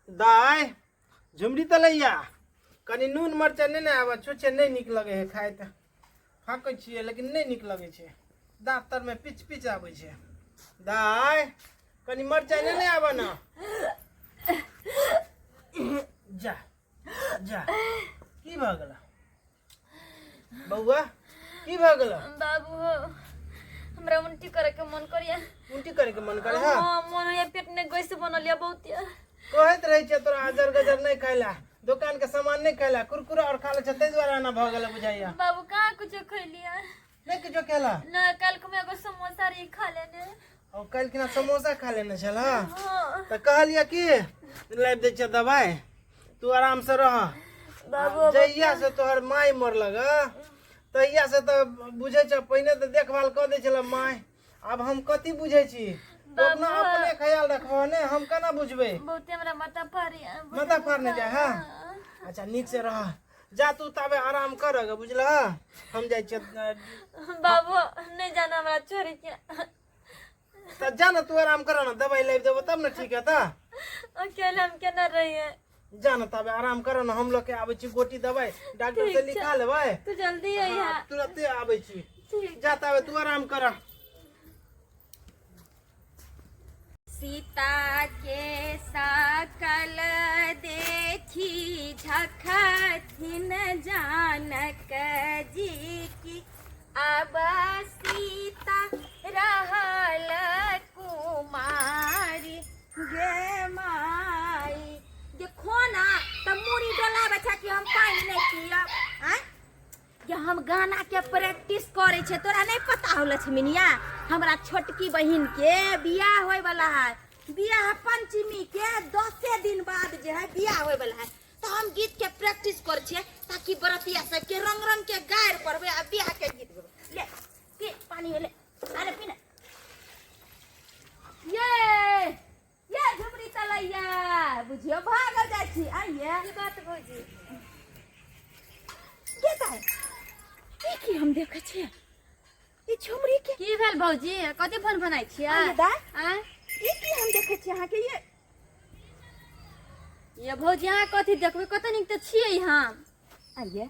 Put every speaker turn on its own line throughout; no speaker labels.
दाय झुमरी तलैया कनी नून मरचा नहीं आवा छुच्छे नहीं निक लगे है खाए त फाकै छियै लेकिन नहीं निक लगे छे दांत तर में पिच पिच आवे छे दाय कनी मरचा नहीं आवा ना जा जा की भ गेला बउआ की भ गेला
बाबू हमरा उल्टी करे के मन करिया
उल्टी करे के मन करे हां
हां मन या पेट में गैस बनलिया बहुत
कहत रही छे तोरा अजर गजर नहीं खाइला दुकान के सामान नहीं खाइला कुरकुरा और खा ले छे तै द्वारा ना भ गेला बुझाइया
बाबू कहां कुछ खैलिया
नहीं कुछ खेला
ना कल को मैं एगो समोसा री खा लेने
और कल के ना समोसा खा लेने छला
हां
त कहलिया कि लाइब दे छे दवाई तू आराम से रह
बाबू
जइया से तोहर माई मर लगा तहिया से तो बुझे छ पहिने तो देखभाल कर दे छला माई अब हम कथि बुझे छी तो अपना अपने ख्याल रखबो ने हम केना बुझबे
बहुत हमरा माथा फारिया
माथा फाड़ने जाए हां अच्छा नीक से रह जा तू तबे आराम कर बुझला हम जाय छ
बाबू नहीं जाना हमरा छोरी के
त जा ना तू आराम कर ना दवाई ले देबो तब ना ठीक है त
अकेले हम केना रहिए
जा ना तबे आराम कर ना हम लोग के आवे छी गोटी दवाई डॉक्टर से लिखा लेबै
तू जल्दी आइया
तुरंत आवे छी जा तबे तू आराम कर
सीता के सकल देखी झखथिन जानक जी की अब सीता रहल कुमारी गे माई देखो ना त मुड़ी डोला बच्चा कि हम पानी नहीं पियब आय ये हम गाना के प्रैक्टिस करे छे तोरा नहीं पता हो लक्ष्मीनिया हमरा छोटकी बहिन के बियाह होय वाला है बियाह पंचमी के 10 दिन बाद जे है बियाह होय वाला है तो हम गीत के प्रैक्टिस कर छे ताकि बरतिया सब के रंग रंग के गायर पड़बे आ बियाह के गीत गाबे ले पी पानी ले अरे पीना ये झुमरी तलैया बुझियो भागल जाय छी आइए की बात भौजी के ताय की हम देखे छिए ई झुमरी के की भेल भौजी कते फोन बनाई छिए आ ई की हम देखे छिए अहाँ के ये भौजी अहाँ कथि देखबे कत निक त छिए हम आइए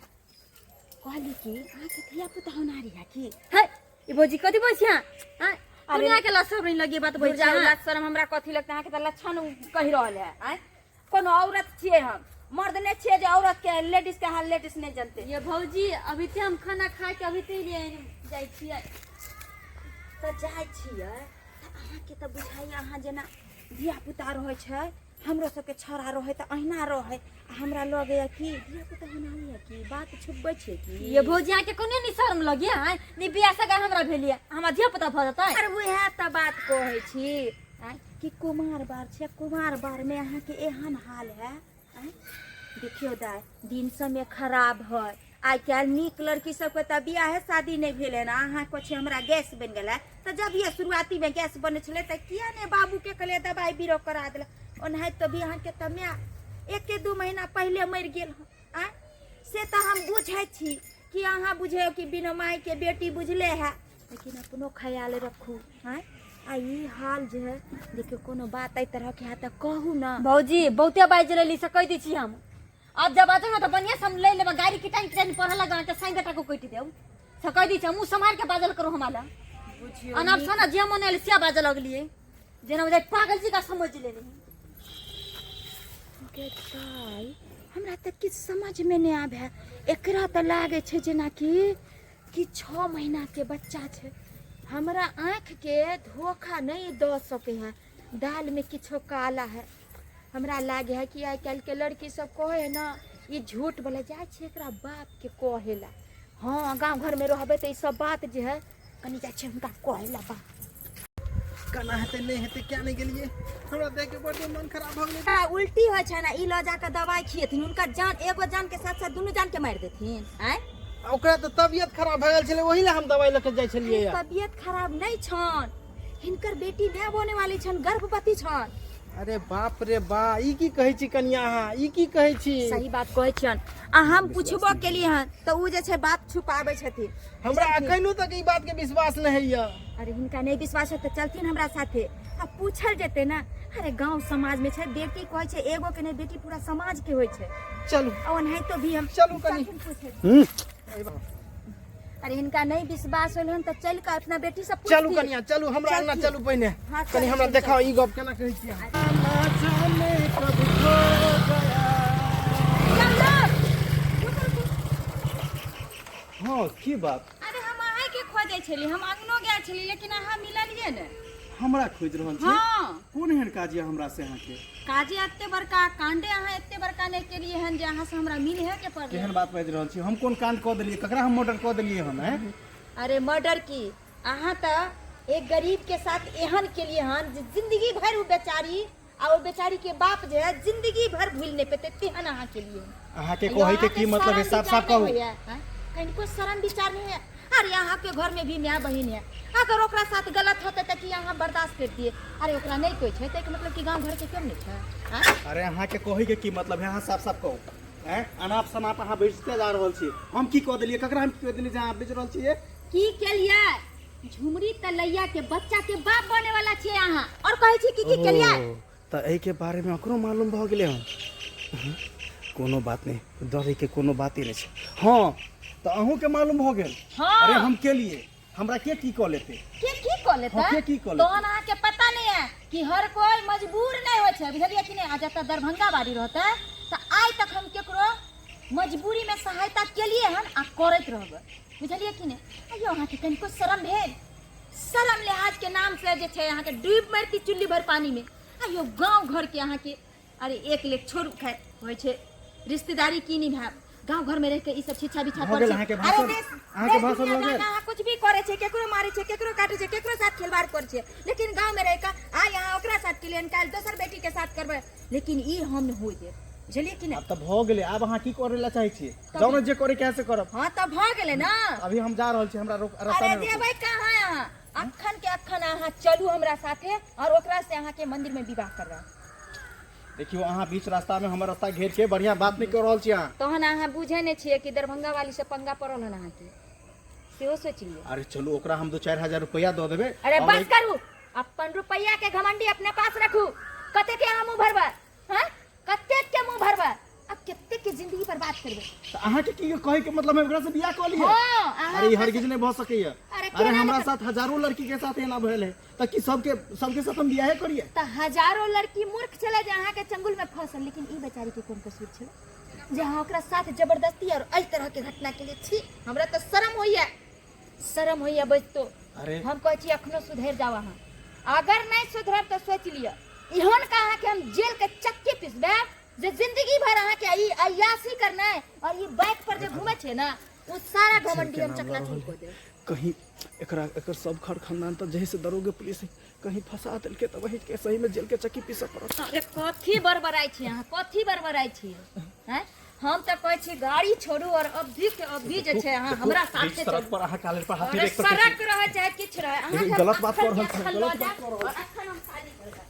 कहली की अहाँ के धिया पुता होनारी है की है ई भौजी कथि बोल छिए हां दुनिया के लक्षण नहीं लगी बात बोल जाओ लक्षण हमरा कथि लगता अहाँ के त लक्षण कहि रहल है आय कोनो औरत छिए हम मर्द ने छिए जे औरत के लेडीज के हाल लेडीज नहीं जानते ये भौजी अभी ते हम खाना खा के अभी ते जाय छिए त जाय छिए अहाँ के त बुझाई अहाँ जना धिया पुता रहै छै हमरो सब के छौरा रहै त अहिना रहै हमरा लगे या कि धिया पुता होनाई है कि बात छुपबै छै कि ये भौजी अहाँ के कोनो नि शर्म लगे है नि बियाह सगा हमरा भेलिए हमरा धिया पुता भ जतै अरे उहे त बात कहै छी कि कुमार बार छै कुमार बार में अहाँ के एहन हाल है देखियो दाय दिन समय खराब है आई काल नीक लड़की सब के त बियाह है शादी नहीं भेले ना अहाँ को छे हमरा गैस बन गेला त जब ये शुरुआती में गैस बने छले त किया ने बाबू के कले दवाई बीरो करा देला ओनहे त बियाह के त मैं 1-2 महीना पहले मर गेल आ से त हम बुझै छी कि अहाँ बुझे कि बिना माई के बेटी बुझले है लेकिन अपनो ख्याल रखू हैं आई हाल जे है देखियो कोनो बात आई तरह के है त कहू ना भौजी बहुते बाज लेली से कह दी छी हम अब जब आते ना तो बढ़िया से हम ले लेबा गाड़ी की टाइम पढ़ा लगा के साइन बेटा को कह देऊ से कह दी छी मुंह संभाल के बाजल करो हमारा बुझियो अनब सना जे मन आइल से बाजल लगलिए जेना मुझे पागल जी का समझ लेली के ताई हमरा त किछ समझ में नहीं आबे है एकरा त लागे छे जेना कि 6 महीना के बच्चा छे हमरा आँख के धोखा नहीं द सके है दाल में किछो काला है हमरा लागे है कि आई काल के लड़की सब कहे है ना ये झूठ बोले जाय छे एकरा बाप के कहेला हां गांव घर में रहबे त ई सब बात जे है कनी जाय छे उनका कहेला बा
कना हेते नहीं हेते क्या नहीं गेलिए हमरा देख के बड़ मन खराब भ गेलै
हां उल्टी होय छै ना ई ल जा के दवाई खिएथिन उनका जान एगो जान के साथ साथ दोनों जान के मार देथिन हैं
ओकरा त तबियत खराब भ गेल छले ओही ले हम दवाई लेके जाय छलिए
तबियत खराब नहीं छन हिनकर बेटी भै होने वाली छन गर्भवती छन
अरे बाप रे बा ई की कहै छी कन्या हां ई की कहै छी
सही बात कहै छन आ हम पूछबो केलिए हन त उ जे छै बात छुपाबै छथिन
हमरा अखनो तक ई बात के विश्वास नहीं है
अरे हिनका नहीं विश्वास है तो चलतीन हमरा साथे आ अब पूछल जेते ना। अरे गांव समाज में छे बेटी कहै छे एगो के नहीं बेटी पूरा समाज के होय छे।
चलू
और नहीं तो भी हम
चलू कनी।
अरे इनका नहीं विश्वास होलन त चल के अपना बेटी से पूछ
चलू कनिया चलू हमरा अंगना चलू पहिने।
हाँ,
कनी
चलू,
हमरा
चलू,
देखाओ ई गप केना कहै छियै। ना जाने कब खो गया।
हाँ की बात
अरे हम आए के खोजे छली, हम अंगनो गए छली लेकिन अहाँ मिललिए ने।
हमरा खोज रहल छी।
हाँ
कोन एहन काज या हमरा से अहाँ के?
काजे एते बड़का कांडे अहाँ एते बड़का नहीं के लिए हन जे अहाँ से हमरा मिल है के पड़ले।
केहन बात बाजि रहल छी? हम कोन कांड क देलिए? ककरा हम मर्डर क देलिए हम हैं?
अरे मर्डर की अहाँ तो एक गरीब के साथ एहन के लिए हन जे जिंदगी भर वो बेचारी और बेचारी के बाप जो है जिंदगी भर भूल नहीं पेते तेहन अहाँ के लिए।
अहाँ के कहै के की मतलब है? साफ साफ कहू।
कहीं शर्म विचार नहीं है? अरे यहाँ के घर में भी माँ बहन है, अगर ओकरा साथ गलत होते तो कि यहाँ बर्दाश्त करती है। अरे ओकरा नहीं कोई छे तो मतलब कि गांव घर के क्यों नहीं छे?
अरे अहाँ के कहै के की मतलब है? अहाँ साफ साफ कहू। हैं अनाप शनाप अहाँ बेचते जा रहल छी। हम की क देलिए? ककरा हम की क देलिए जे अहाँ बेच रहल छिए?
की केलिए? झुमरी तलैया के बच्चा के बाप बने वाला छे अहाँ और कहै छी की केलिए?
त एहि के बारे में ओकरो मालूम भ गेलै हम। कोनो बात नहीं, डरे के कोनो बात ही नहीं छै। हाँ तो अहूँ के मालूम हो गेल।
हाँ।
अरे हम के लिए हमरा के की क लेते?
के की क लेता?
हाँ, के की क लेते?
तो अहाँ के पता नहीं है कि हर कोई मजबूर नहीं होय छे, बुझलिए कि नहीं? आ जता दरभंगा बाड़ी रहते तो आज तक हम केकरो मजबूरी में सहायता केलिए हन आ करत रहबे, बुझलिए कि नहीं? अयो अहाँ के कनिको शर्म भेल? शर्म लिहाज के नाम से जे छे अहाँ के डूब मरती चुल्ली भर पानी में। अयो गांव घर के अहाँ के अरे एक लेख छोड़ खाए होय छे, रिश्तेदारी की नहीं भाई गांव घर में रह के ई सब छिछा बिछा
हो गेल अहाँ के भाषण। अहाँ के भाषण हो गेल।
अहाँ कुछ भी करे छे, केकरो मारे छे, केकरो काटे छे, केकरो साथ खिलवाड़ करे छे, लेकिन गांव में रह के आ यहाँ ओकरा साथ के लिए काल दोसर बेटी के साथ करबे, लेकिन ई हम न होय दे, बुझलिए कि नहीं?
अब त भ गेलै। आब अहाँ की करे ला चाहै छिए? जाउ न जे करे कैसे करब।
हां त भ गेले ना।
अभी हम जा रहल छी, हमरा रोक रास्ता
अरे
में
देबै कहां यहाँ? अखन के अखन अहाँ चलू हमरा साथे और ओकरा से अहाँ के मंदिर में विवाह करबा।
देखियो अहाँ बीच रास्ता में हमर रास्ता घेर के बढ़िया बात नहीं कर रहल छी अहाँ।
तहन अहाँ बुझे नहीं छिए कि दरभंगा वाली से पंगा पड़ल हन अहाँ के, सेहो सोचिए।
अरे चलो ओकरा हम 2-4 हजार रुपया द देबे।
अरे बस करू, अपन रुपया के घमंडी अपने पास रखू। कते के हम मुंह भरबा? हां कते के मुंह भरबा? अब कितने की जिंदगी बर्बाद करबे?
त अहाँ के की कहे के मतलब है? ओकरा से बियाह क लिए?
हां
अरे हरगिज नहीं भ सकैया।
अरे
अरे हमरा साथ हजारों लड़की के साथ एना भेल है त कि सबके साथ हम बियाह करिए?
त हजारों लड़की मूर्ख चले जे अहाँ के चंगुल में फंसल, लेकिन ई बेचारी के कोन कसूर छे जे अहाँ ओकरा साथ जबरदस्ती और एई तरह के घटना के लिए छी? हमरा त शर्म होइया बजतो।
अरे
हम कहै छी अखनो सुधर जाओ अहाँ, अगर नहीं सुधरब त सोच लियो इहन का अहाँ के हम जेल के चक्की पिसबे जे जिंदगी भर अहाँ के ई अयासी करना है। और ये बाइक पर जे घूमे छे ना वो सारा घमंडी हम चकनाचूर कर दे।
कहीं एकर सब घर खानदान त जही से दरोगे पुलिस कहीं फंसा देलके त वही के सही में जेल के चक्की पीस पड़त।
अरे कथी बरबराई छी अहाँ? कथी बरबराई छी? हैं हम त कहै छी गाड़ी छोड़ू और अभी जे छे अहाँ हमरा साथे
सड़क पर अहाँ काले पर हाथी
अरे
देख सकै छी।
सड़क रहे चाहे किछ रहे, अहाँ
गलत बात कर रहल छी,
गलत बात कर रहल छी।